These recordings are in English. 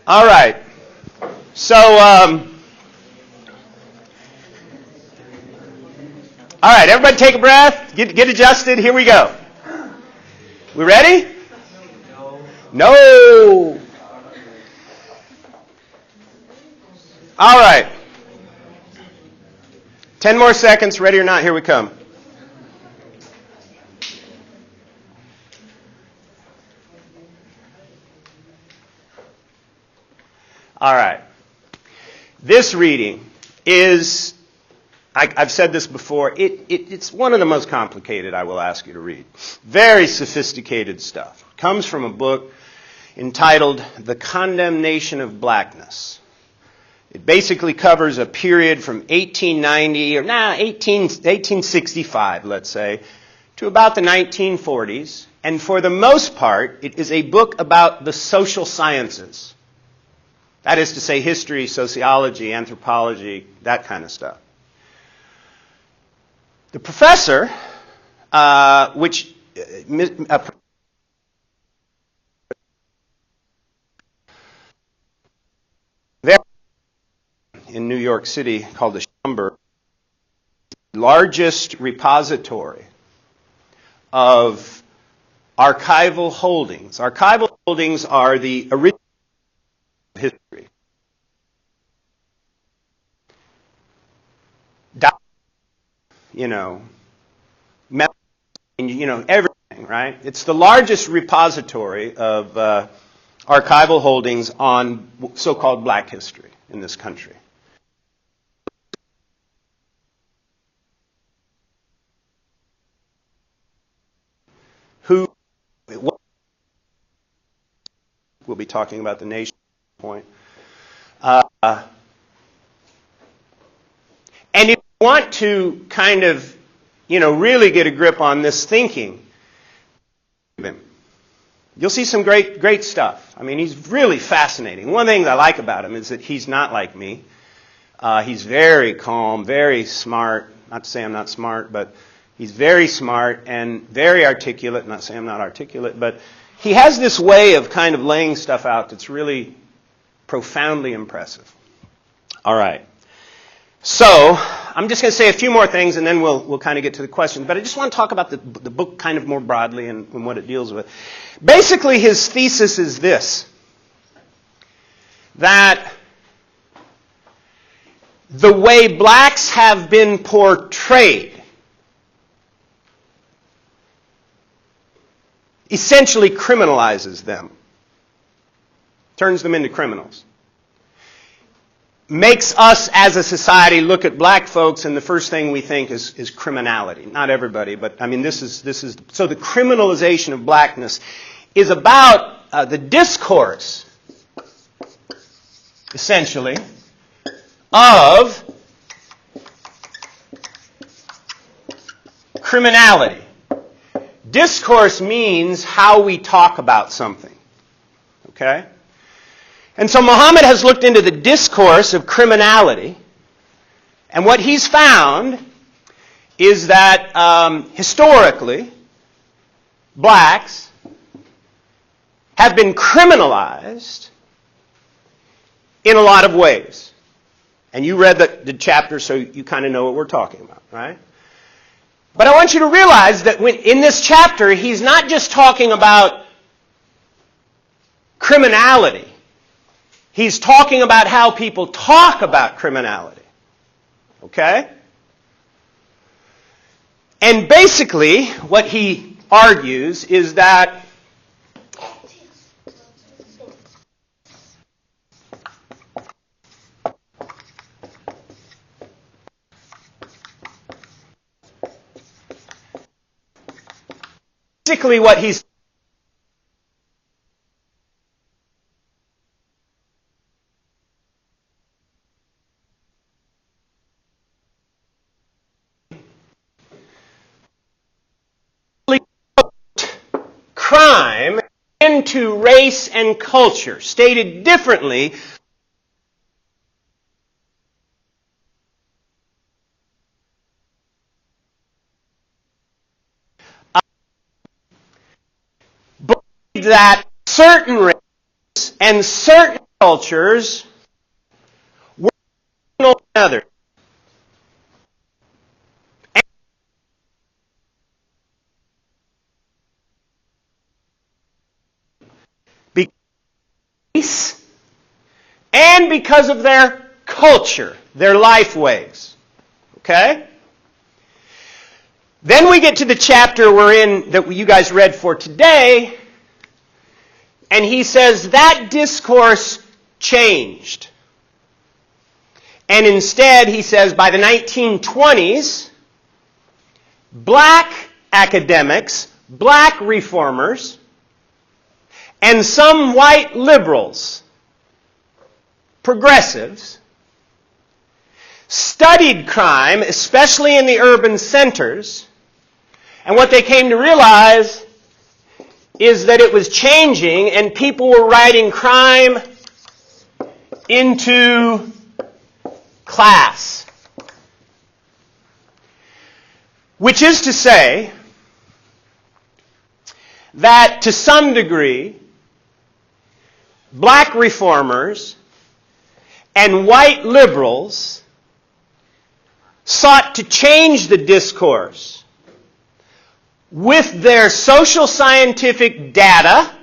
All right. So, all right, everybody take a breath, get adjusted. Here we go. We ready? No. All right. 10 more seconds, ready or not, here we come. All right. This reading is, I've said this before, it's one of the most complicated I will ask you to read. Very sophisticated stuff. It comes from a book entitled The Condemnation of Blackness. It basically covers a period from 1865, let's say, to about the 1940s. And for the most part, it is a book about the social sciences. That is to say, history, sociology, anthropology, that kind of stuff. The professor, in New York City called the Schomburg, largest repository of archival holdings. Archival holdings are the original history. Everything, right? It's the largest repository of archival holdings on so-called black history in this country. We'll be talking about the nation at some point. And if you want to kind of, really get a grip on this thinking, you'll see some great stuff. I mean, he's really fascinating. One thing that I like about him is that he's not like me. He's very calm, very smart. Not to say I'm not smart, but he's very smart and very articulate. Not to say I'm not articulate, but he has this way of kind of laying stuff out that's really profoundly impressive. All right. So, I'm just going to say a few more things and then we'll kind of get to the questions. But I just want to talk about the book kind of more broadly and what it deals with. Basically, his thesis is this: that the way blacks have been portrayed essentially criminalizes them, turns them into criminals. Makes us as a society look at black folks and the first thing we think is criminality. Not everybody, but I mean this is so the criminalization of blackness is about the discourse, essentially, of criminality. Discourse means how we talk about something. Okay? And so Muhammad has looked into the discourse of criminality, and what he's found is that historically, blacks have been criminalized in a lot of ways. And you read the chapter, so you kind of know what we're talking about, right? But I want you to realize that in this chapter, he's not just talking about criminality. He's talking about how people talk about criminality. Okay? And basically, what he argues is that what he's crime into race and culture. Stated differently, that certain races and certain cultures were another. Because and because of their culture, their life ways. Okay? Then we get to the chapter we're in that you guys read for today, and he says that discourse changed. And instead, he says, by the 1920s, black academics, black reformers, and some white liberals, progressives, studied crime, especially in the urban centers, and what they came to realize is that it was changing and people were writing crime into class. Which is to say that to some degree, black reformers and white liberals sought to change the discourse with their social scientific data,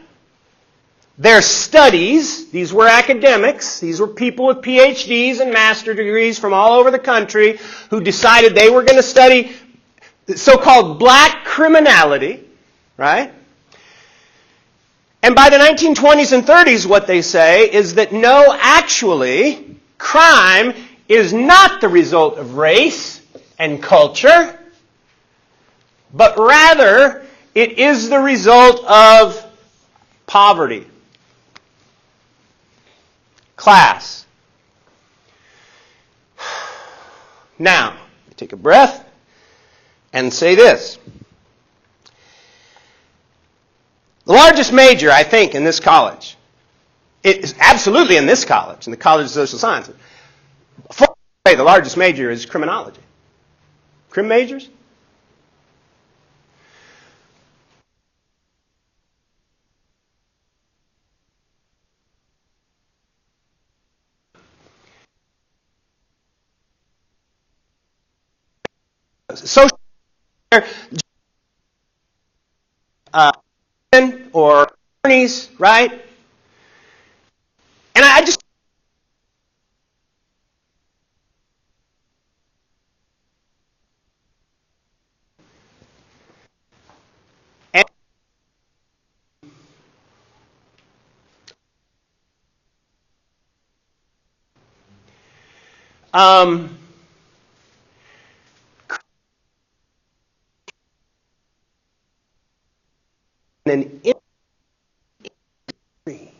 their studies. These were academics. These were people with PhDs and master degrees from all over the country who decided they were going to study so-called black criminality, right? And by the 1920s and 30s, what they say is that no, actually, crime is not the result of race and culture, but rather it is the result of poverty, class. Now, take a breath and say this. The largest major, I think, in this college, it is absolutely in this college, in the College of Social Sciences. The largest major is criminology. Crim majors? Social or attorneys, right? And I just an industry.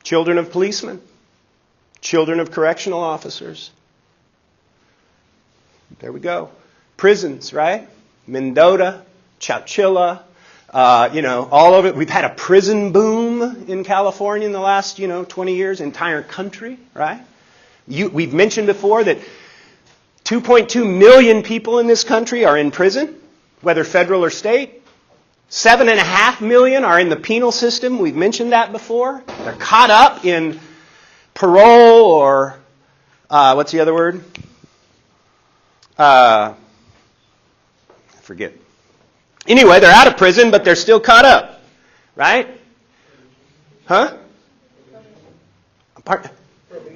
Children of policemen, children of correctional officers. There we go. Prisons, right? Mendota, Chowchilla, all over. We've had a prison boom in California in the last, 20 years, entire country, right? We've mentioned before that 2.2 million people in this country are in prison, whether federal or state. 7.5 million are in the penal system. We've mentioned that before. They're caught up in parole or, what's the other word? I forget. Anyway, they're out of prison, but they're still caught up. Right? Huh?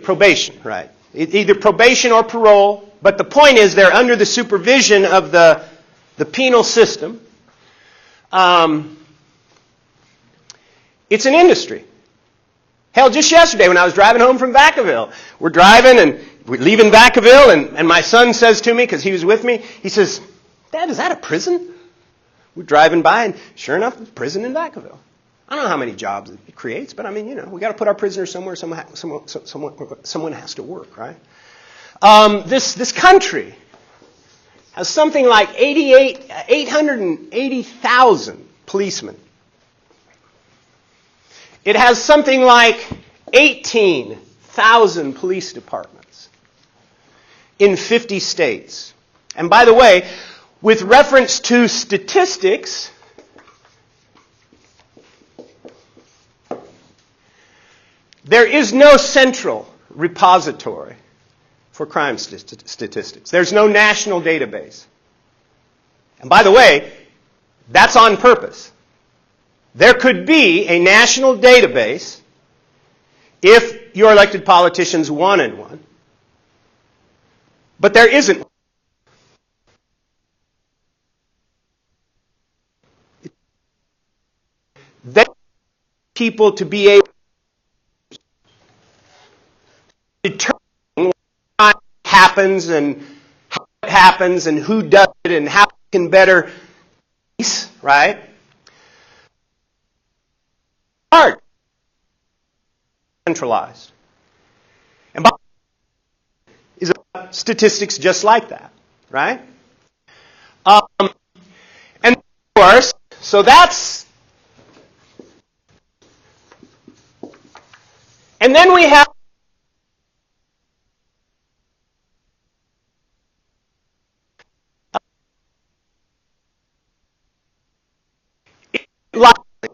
Probation, right. Either probation or parole. But the point is they're under the supervision of the penal system. It's an industry. Hell, just yesterday when I was driving home from Vacaville, we're driving and we're leaving Vacaville, and my son says to me, because he was with me, he says, "Dad, is that a prison?" We're driving by, and sure enough, there's a prison in Vacaville. I don't know how many jobs it creates, but I mean, we got to put our prisoners somewhere. Someone has to work, right? This country has something like 880,000 policemen. It has something like 18,000 police departments in 50 states. And by the way, with reference to statistics, There is no central repository for crime statistics. There's no national database. And by the way, that's on purpose. There could be a national database if your elected politicians wanted one, but there isn't. They want people to be able to determine what crime happens and how it happens and who does it and how it can better police, right? Hard. Centralized. And is about statistics just like that, right? And of course, so that's, and then we have likely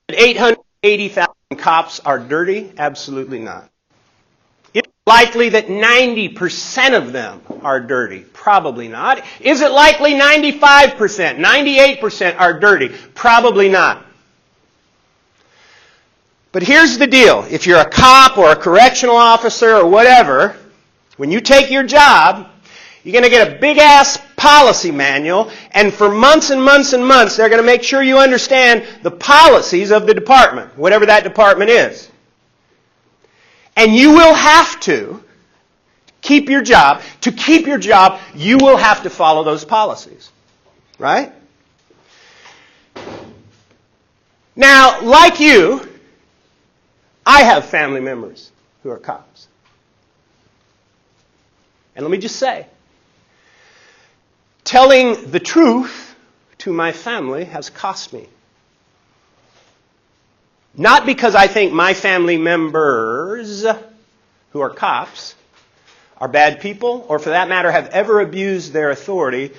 that 880,000 cops are dirty? Absolutely not. Is it likely that 90% of them are dirty? Probably not. Is it likely 95%, 98% are dirty? Probably not. But here's the deal. If you're a cop or a correctional officer or whatever, when you take your job, you're going to get a big-ass policy manual, and for months and months and months, they're going to make sure you understand the policies of the department, whatever that department is. And you will have to keep your job. To keep your job, you will have to follow those policies. Right? Now, like you, I have family members who are cops. And let me just say, telling the truth to my family has cost me. Not because I think my family members who are cops are bad people, or for that matter have ever abused their authority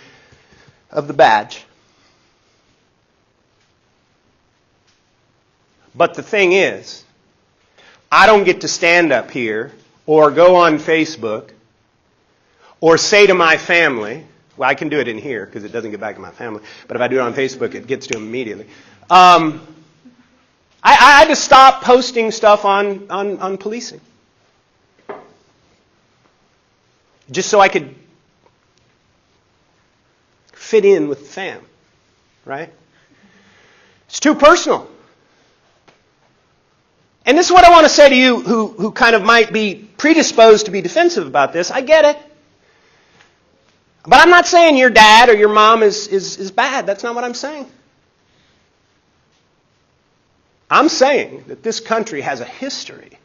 of the badge. But the thing is, I don't get to stand up here or go on Facebook or say to my family, well, I can do it in here because it doesn't get back to my family, but if I do it on Facebook, it gets to them immediately. I had to stop posting stuff on policing. Just so I could fit in with the fam, right? It's too personal. And this is what I want to say to you who kind of might be predisposed to be defensive about this. I get it. But I'm not saying your dad or your mom is bad. That's not what I'm saying. I'm saying that this country has a history.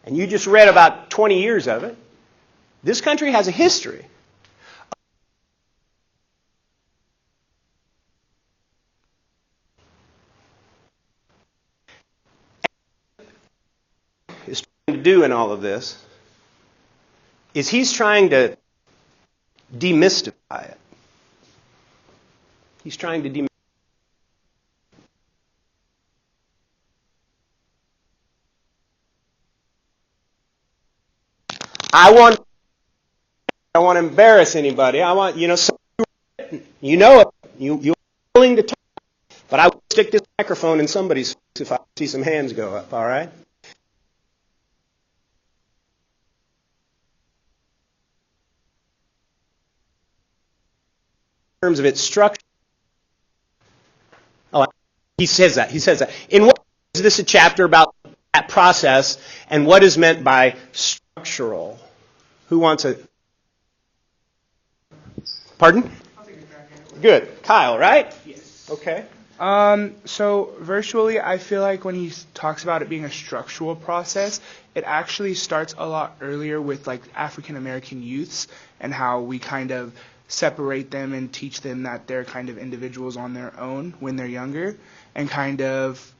And you just read about 20 years of it. This country has a history. Is trying to do in all of this is he's trying to demystify it. He's trying to demystify. I don't want to embarrass anybody. I want, you know it. You're willing to talk. But I will stick this microphone in somebody's face if I see some hands go up, all right? In terms of its structure. Oh, he says that. In what is this a chapter about that process and what is meant by structural? Who wants a... Pardon? I'll take a crack at it. Good. Kyle, right? Yes. Okay. So virtually, I feel like when he talks about it being a structural process, it actually starts a lot earlier with like African American youths and how we kind of separate them and teach them that they're kind of individuals on their own when they're younger, and kind of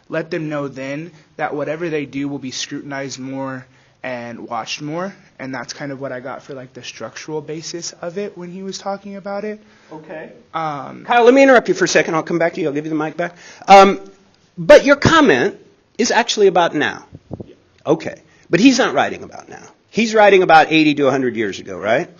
let them know then that whatever they do will be scrutinized more and watched more. And that's kind of what I got for like the structural basis of it when he was talking about it. Okay. Kyle, let me interrupt you for a second. I'll come back to you. I'll give you the mic back. But your comment is actually about now. Okay. But he's not writing about now. He's writing about 80 to 100 years ago, right?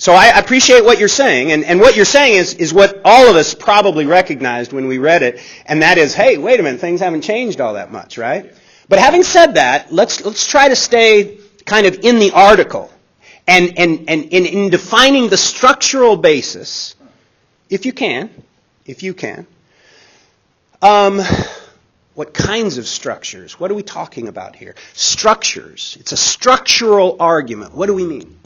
So I appreciate what you're saying, and what you're saying is what all of us probably recognized when we read it, and that is, hey, wait a minute, things haven't changed all that much, right? But having said that, let's try to stay kind of in the article, and in defining the structural basis, if you can, what kinds of structures? What are we talking about here? Structures. It's a structural argument. What do we mean?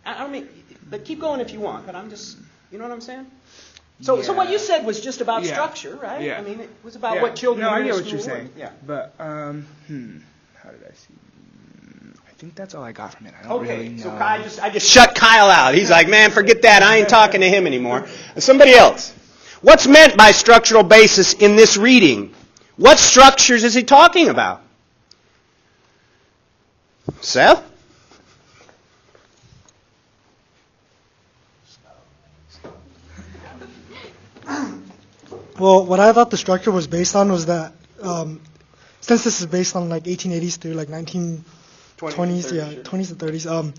I don't mean, but keep going if you want, but I'm just, you know what I'm saying? So what you said was just about structure, right? Yeah. I mean, it was about what children I in get school what you're saying. Yeah. But, how did I see? I think that's all I got from it. I don't really know. So I just shut Kyle out. He's like, man, forget that. I ain't talking to him anymore. Somebody else. What's meant by structural basis in this reading? What structures is he talking about? Seth? Well, what I thought the structure was based on was that since this is based on like 1880s through like 1920s, 20s and 30s,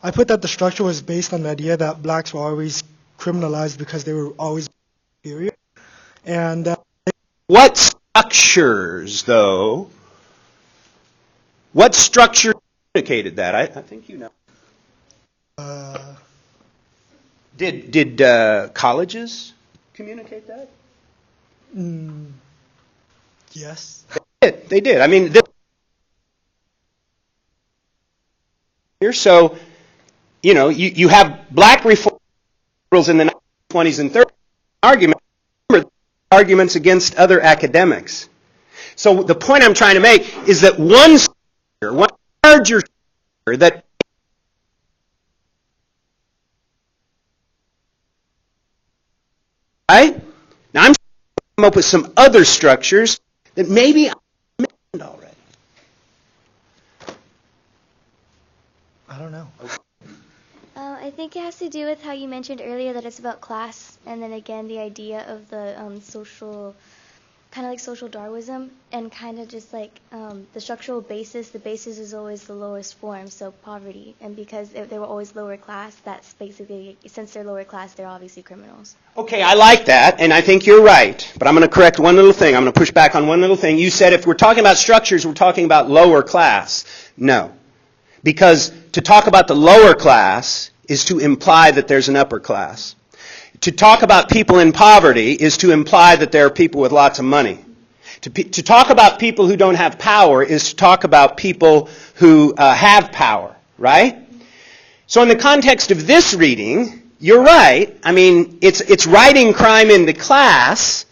I put that the structure was based on the idea that blacks were always criminalized because they were always superior. And what structures, though? What structure indicated that? I think you know. Did colleges communicate that? Yes. They did. I mean, so, you know, you have black reformers in the 1920s and 30s arguments against other academics. So the point I'm trying to make is that one larger that right? Now I'm come up with some other structures that maybe I mentioned already. I don't know. I think it has to do with how you mentioned earlier that it's about class, and then again the idea of the social, kind of like social Darwinism, and kind of just like the structural basis. The basis is always the lowest form, so poverty. And because they were always lower class, that's basically, since they're lower class, they're obviously criminals. Okay, I like that, and I think you're right. But I'm going to correct one little thing. I'm going to push back on one little thing. You said if we're talking about structures, we're talking about lower class. No. Because to talk about the lower class is to imply that there's an upper class. To talk about people in poverty is to imply that there are people with lots of money. To talk about people who don't have power is to talk about people who have power, right? So in the context of this reading, you're right. I mean, it's writing crime into class.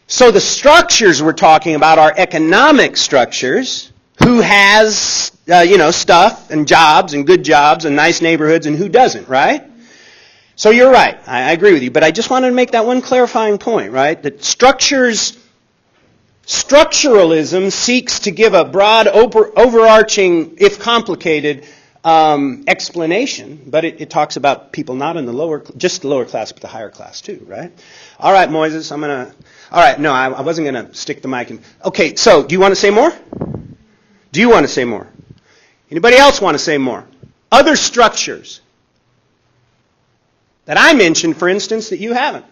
So the structures we're talking about are economic structures. Who has, stuff and jobs and good jobs and nice neighborhoods and who doesn't, right? So you're right. I agree with you. But I just wanted to make that one clarifying point, right? That structuralism seeks to give a broad, overarching, if complicated, explanation. But it talks about people not in just the lower class, but the higher class too, right? All right, Moises, all right, no, I wasn't going to stick the mic in. Okay, so do you want to say more? Do you want to say more? Anybody else want to say more? Other structures that I mentioned, for instance, that you haven't.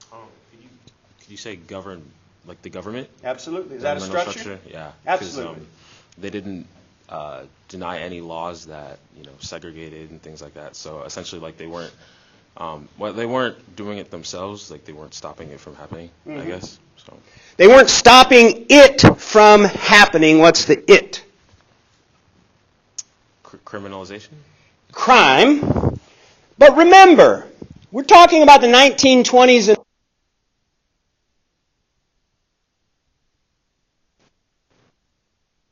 Could you say govern, like the government? Absolutely. Is that a structure? Yeah. Absolutely. They didn't deny any laws that segregated and things like that. So essentially, like they weren't doing it themselves. Like they weren't stopping it from happening. I guess. So they weren't stopping it from happening. What's the it? Criminalization? Crime. But remember, we're talking about the 1920s and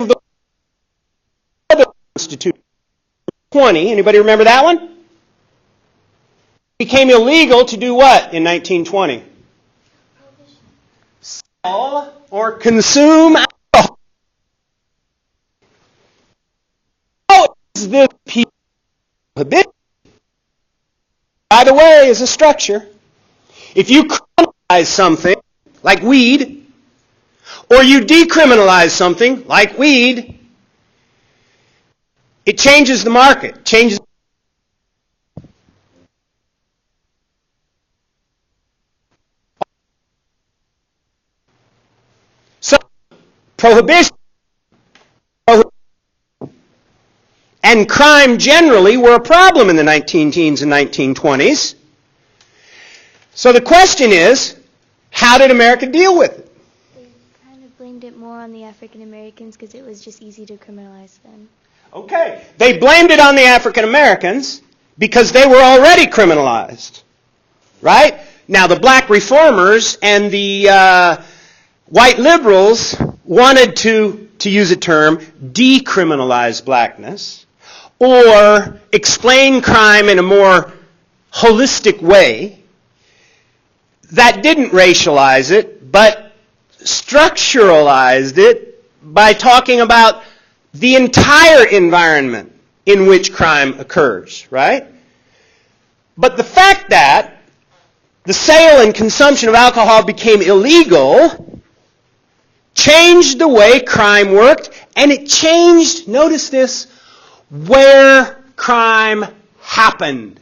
the other Constitution. 20. Anybody remember that one? It became illegal to do what in 1920? Sell or consume alcohol. How is this prohibition? by the way, is a structure. If you criminalize something, like weed, or you decriminalize something, like weed, it changes the market, changes. So, prohibition and crime generally were a problem in the 19 teens and 1920s. So the question is, how did America deal with it? They kind of blamed it more on the African Americans because it was just easy to criminalize them. Okay. They blamed it on the African Americans because they were already criminalized. Right? Now the black reformers and the white liberals wanted to use a term, decriminalize blackness, or explain crime in a more holistic way that didn't racialize it, but structuralized it by talking about the entire environment in which crime occurs, right? But the fact that the sale and consumption of alcohol became illegal changed the way crime worked, and it changed, notice this, where crime happened.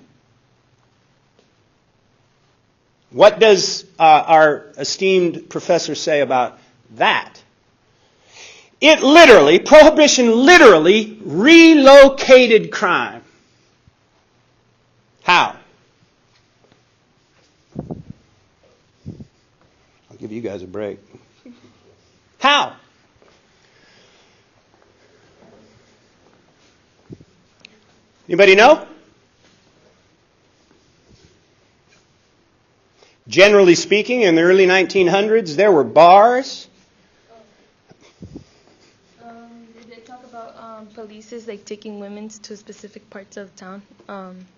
What does our esteemed professor say about that? Prohibition literally relocated crime. How? I'll give you guys a break. How? Anybody know? Generally speaking, in the early 1900s, there were bars. Did they talk about police like taking women to specific parts of town?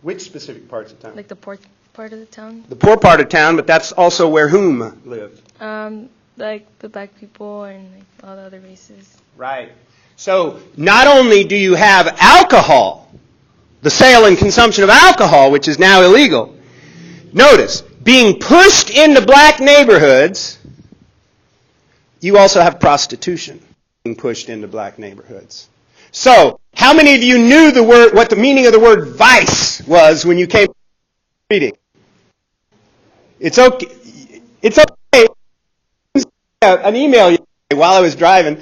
Which specific parts of town? Like the poor part of the town? The poor part of town, but that's also where whom lived? Like the black people and like all the other races. Right. So not only do you have alcohol, the sale and consumption of alcohol, which is now illegal, notice, being pushed into black neighborhoods, you also have prostitution being pushed into black neighborhoods. So, how many of you knew what the meaning of the word vice was when you came to reading? It's okay. It's okay. An email yesterday while I was driving.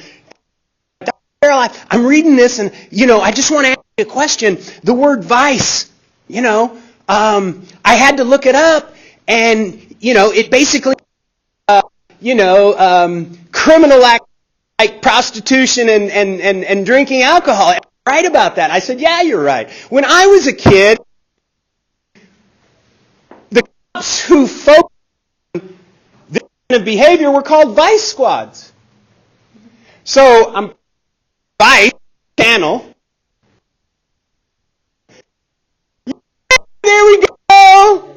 Caroline, I'm reading this, and I just want to ask you a question. The word vice, I had to look it up, and it basically, criminal act like prostitution and drinking alcohol. Am I right about that? I said, yeah, you're right. When I was a kid, the cops who focused on this kind of behavior were called vice squads. So I'm Vice channel. There we go.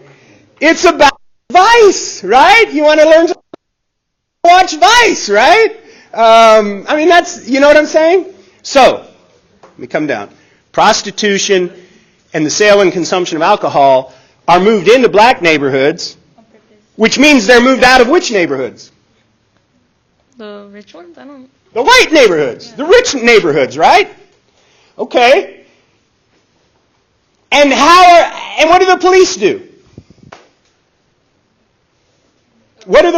It's about Vice, right? You want to learn to watch Vice, right? That's, you know what I'm saying? So, let me come down. Prostitution and the sale and consumption of alcohol are moved into black neighborhoods, which means they're moved out of which neighborhoods? The rich ones? I don't. The white neighborhoods, the rich neighborhoods, right? Okay. And what do the police do? What do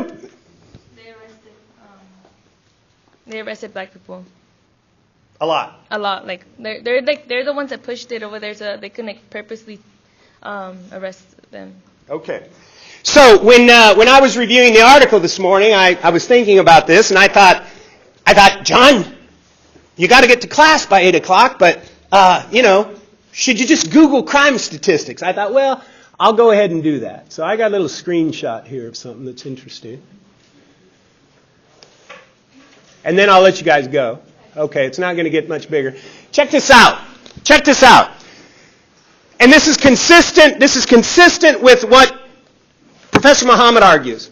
They arrested black people. A lot. A lot. Like they're the ones that pushed it over there so that they couldn't purposely arrest them. Okay. So when I was reviewing the article this morning, I was thinking about this, and I thought, John, you got to get to class by 8 o'clock, but, should you just Google crime statistics? I thought, well, I'll go ahead and do that. So I got a little screenshot here of something that's interesting. And then I'll let you guys go. Okay, it's not going to get much bigger. Check this out. And this is consistent with what Professor Muhammad argues.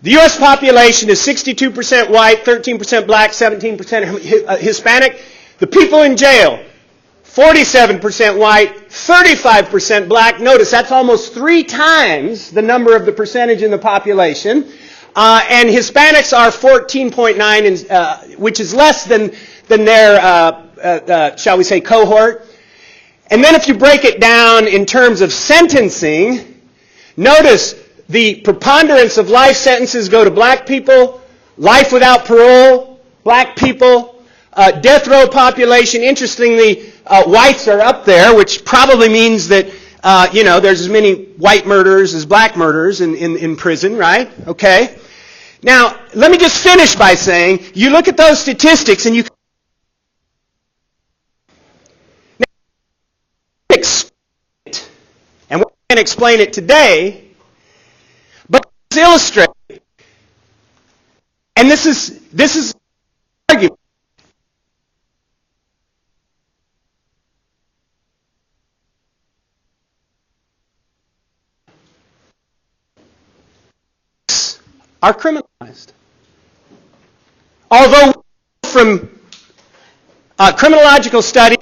The U.S. population is 62% white, 13% black, 17% Hispanic. The people in jail, 47% white, 35% black. Notice that's almost 3 times the number of the percentage in the population. And Hispanics are 14.9, which is less than their, shall we say, cohort. And then if you break it down in terms of sentencing, notice the preponderance of life sentences go to black people, life without parole, black people, death row population. Interestingly, whites are up there, which probably means that, there's as many white murderers as black murderers in prison, right? Okay. Now, let me just finish by saying, you look at those statistics and you and we can't explain it today, but let's illustrate. And this is argument. Are criminalized. Although from criminological study,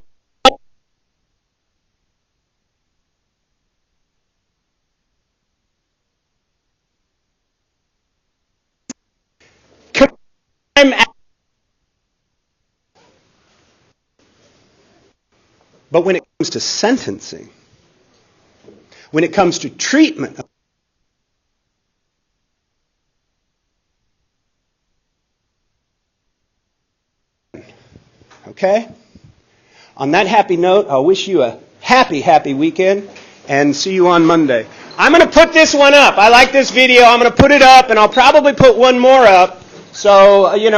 but when it comes to sentencing, when it comes to treatment, okay? On that happy note, I'll wish you a happy weekend and see you on Monday. I'm going to put this one up. I like this video. I'm going to put it up, and I'll probably put one more up. So, if you're